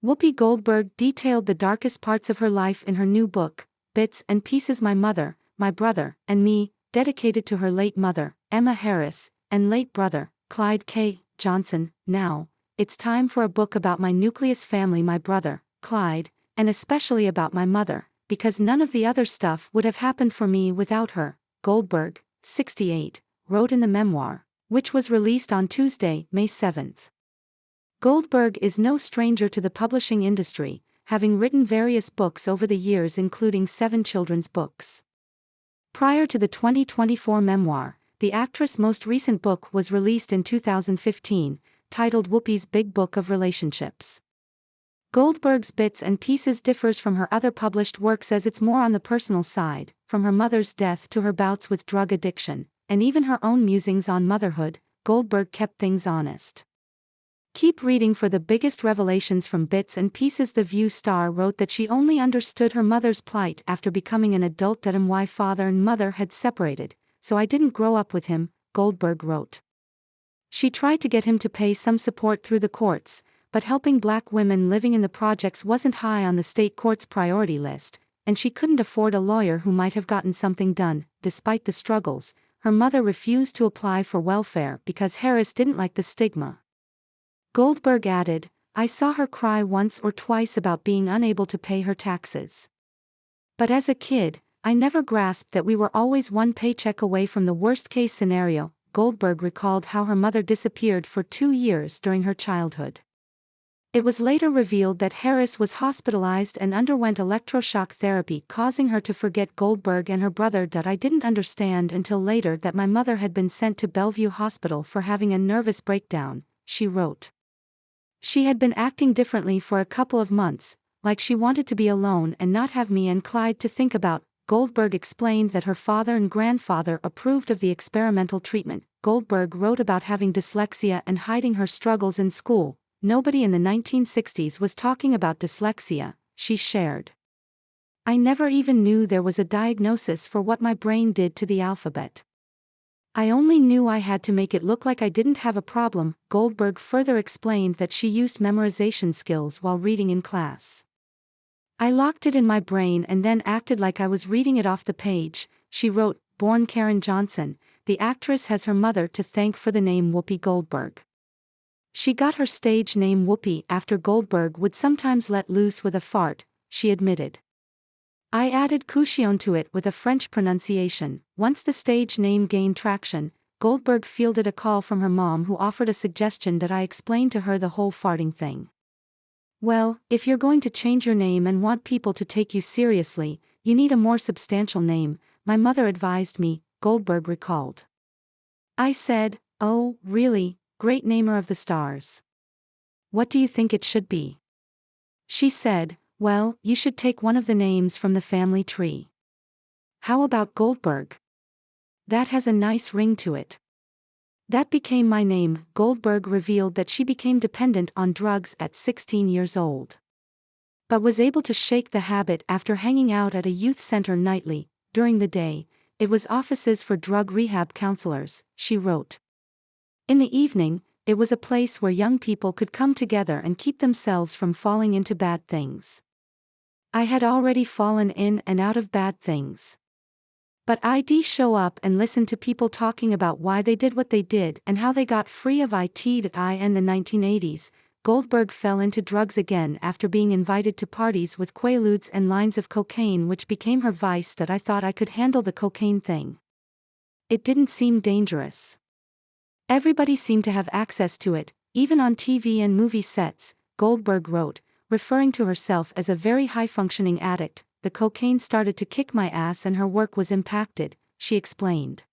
Whoopi Goldberg detailed the darkest parts of her life in her new book, Bits and Pieces: My Mother, My Brother, and Me, dedicated to her late mother, Emma Harris, and late brother, Clyde K. Johnson. Now, it's time for a book about my nucleus family, my brother, Clyde, and especially about my mother, because none of the other stuff would have happened for me without her, Goldberg, 68, wrote in the memoir, which was released on Tuesday, May 7. Goldberg is no stranger to the publishing industry, having written various books over the years, including 7 children's books. Prior to the 2024 memoir, the actress' most recent book was released in 2015, titled Whoopi's Big Book of Relationships. Goldberg's Bits and Pieces differs from her other published works as it's more on the personal side, from her mother's death to her bouts with drug addiction, and even her own musings on motherhood. Goldberg kept things honest. Keep reading for the biggest revelations from Bits and Pieces. The View star wrote that she only understood her mother's plight after becoming an adult. My father and mother had separated, so I didn't grow up with him, Goldberg wrote. She tried to get him to pay some support through the courts, but helping black women living in the projects wasn't high on the state court's priority list, and she couldn't afford a lawyer who might have gotten something done. Despite the struggles, her mother refused to apply for welfare because Harris didn't like the stigma. Goldberg added, I saw her cry once or twice about being unable to pay her taxes. But as a kid, I never grasped that we were always one paycheck away from the worst-case scenario. Goldberg recalled how her mother disappeared for 2 years during her childhood. It was later revealed that Harris was hospitalized and underwent electroshock therapy, causing her to forget Goldberg and her brother. I didn't understand until later that my mother had been sent to Bellevue Hospital for having a nervous breakdown, she wrote. She had been acting differently for a couple of months, like she wanted to be alone and not have me and Clyde to think about. Goldberg explained that her father and grandfather approved of the experimental treatment. Goldberg wrote about having dyslexia and hiding her struggles in school. Nobody in the 1960s was talking about dyslexia, she shared. I never even knew there was a diagnosis for what my brain did to the alphabet. I only knew I had to make it look like I didn't have a problem. Goldberg further explained that she used memorization skills while reading in class. I locked it in my brain and then acted like I was reading it off the page, she wrote. Born Karen Johnson, the actress has her mother to thank for the name Whoopi Goldberg. She got her stage name Whoopi after Goldberg would sometimes let loose with a fart, she admitted. I added caution to it with a French pronunciation. Once the stage name gained traction, Goldberg fielded a call from her mom who offered a suggestion that I explain to her the whole farting thing. Well, if you're going to change your name and want people to take you seriously, you need a more substantial name, my mother advised me, Goldberg recalled. I said, oh, really, great namer of the stars. What do you think it should be? She said, well, you should take one of the names from the family tree. How about Goldberg? That has a nice ring to it. That became my name. Goldberg revealed that she became dependent on drugs at 16 years old, but was able to shake the habit after hanging out at a youth center nightly. During the day, it was offices for drug rehab counselors, she wrote. In the evening, it was a place where young people could come together and keep themselves from falling into bad things. I had already fallen in and out of bad things. But I'd show up and listen to people talking about why they did what they did and how they got free of it. In the 1980s, Goldberg fell into drugs again after being invited to parties with quaaludes and lines of cocaine, which became her vice. I thought I could handle the cocaine thing. It didn't seem dangerous. Everybody seemed to have access to it, even on TV and movie sets, Goldberg wrote, referring to herself as a very high-functioning addict. The cocaine started to kick my ass and her work was impacted, she explained.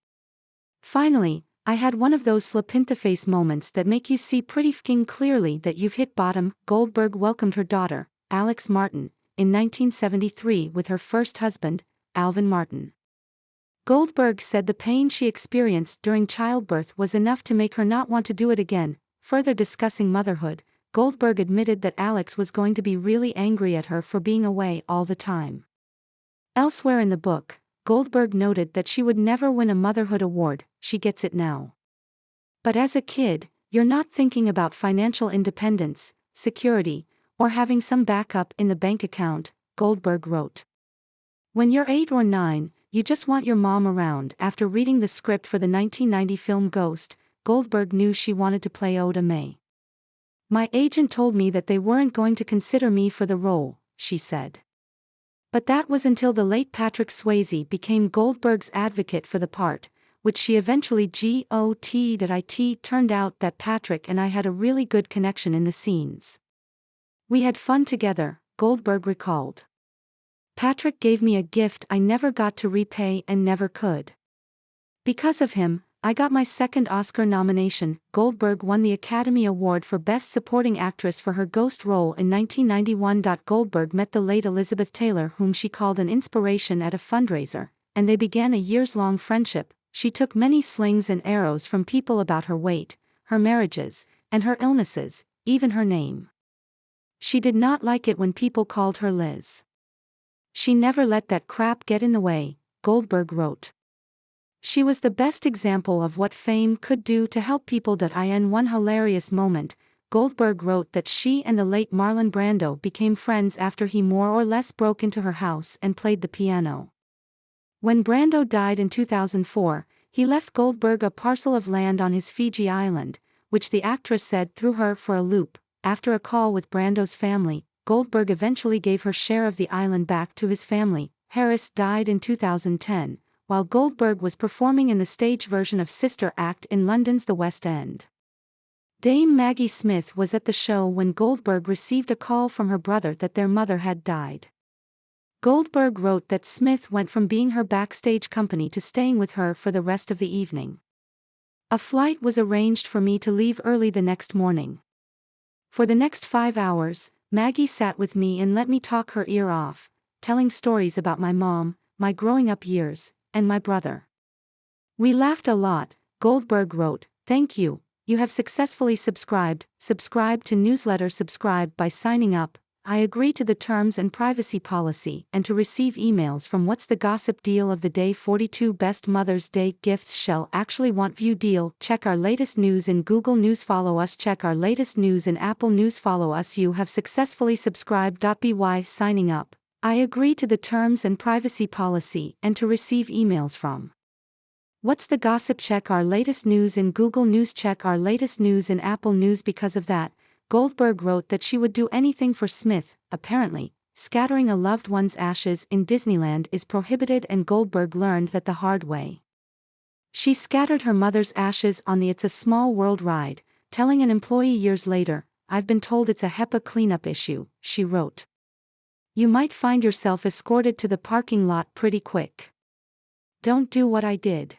Finally, I had one of those slap-in-the-face moments that make you see pretty f***ing clearly that you've hit bottom. Goldberg welcomed her daughter, Alex Martin, in 1973 with her first husband, Alvin Martin. Goldberg said the pain she experienced during childbirth was enough to make her not want to do it again. Further discussing motherhood, Goldberg admitted that Alex was going to be really angry at her for being away all the time. Elsewhere in the book, Goldberg noted that she would never win a motherhood award, she gets it now. But as a kid, you're not thinking about financial independence, security, or having some backup in the bank account, Goldberg wrote. When you're 8 or 9, you just want your mom around. After reading the script for the 1990 film Ghost, Goldberg knew she wanted to play Oda Mae. My agent told me that they weren't going to consider me for the role, she said. But that was until the late Patrick Swayze became Goldberg's advocate for the part, which she eventually got. Turned out that Patrick and I had a really good connection in the scenes. We had fun together, Goldberg recalled. Patrick gave me a gift I never got to repay and never could. Because of him, I got my second Oscar nomination. Goldberg won the Academy Award for Best Supporting Actress for her Ghost role in 1991. Goldberg met the late Elizabeth Taylor, whom she called an inspiration, at a fundraiser, and they began a years-long friendship. She took many slings and arrows from people about her weight, her marriages, and her illnesses, even her name. She did not like it when people called her Liz. She never let that crap get in the way, Goldberg wrote. She was the best example of what fame could do to help people. In one hilarious moment, Goldberg wrote that she and the late Marlon Brando became friends after he more or less broke into her house and played the piano. When Brando died in 2004, he left Goldberg a parcel of land on his Fiji island, which the actress said threw her for a loop. After a call with Brando's family, Goldberg eventually gave her share of the island back to his family. Harris died in 2010. While Goldberg was performing in the stage version of Sister Act in London's The West End. Dame Maggie Smith was at the show when Goldberg received a call from her brother that their mother had died. Goldberg wrote that Smith went from being her backstage company to staying with her for the rest of the evening. A flight was arranged for me to leave early the next morning. For the next 5 hours, Maggie sat with me and let me talk her ear off, telling stories about my mom, my growing up years, and my brother. We laughed a lot, Goldberg wrote. Thank you, you have successfully subscribed. Subscribe to newsletter. Subscribe by signing up. I agree to the terms and privacy policy and to receive emails from What's the Gossip Deal of the Day. 42 Best Mother's Day Gifts Shall Actually Want View Deal. Check our latest news in Google News. Follow us. Check our latest news in Apple News. Follow us. You have successfully subscribed. By signing up, I agree to the terms and privacy policy and to receive emails from What's the Gossip. Check our latest news in Google News. Check our latest news in Apple News. Because of that, Goldberg wrote that she would do anything for Smith. Apparently, scattering a loved one's ashes in Disneyland is prohibited, and Goldberg learned that the hard way. She scattered her mother's ashes on the It's a Small World ride, telling an employee years later, "I've been told it's a HEPA cleanup issue," she wrote. You might find yourself escorted to the parking lot pretty quick. Don't do what I did.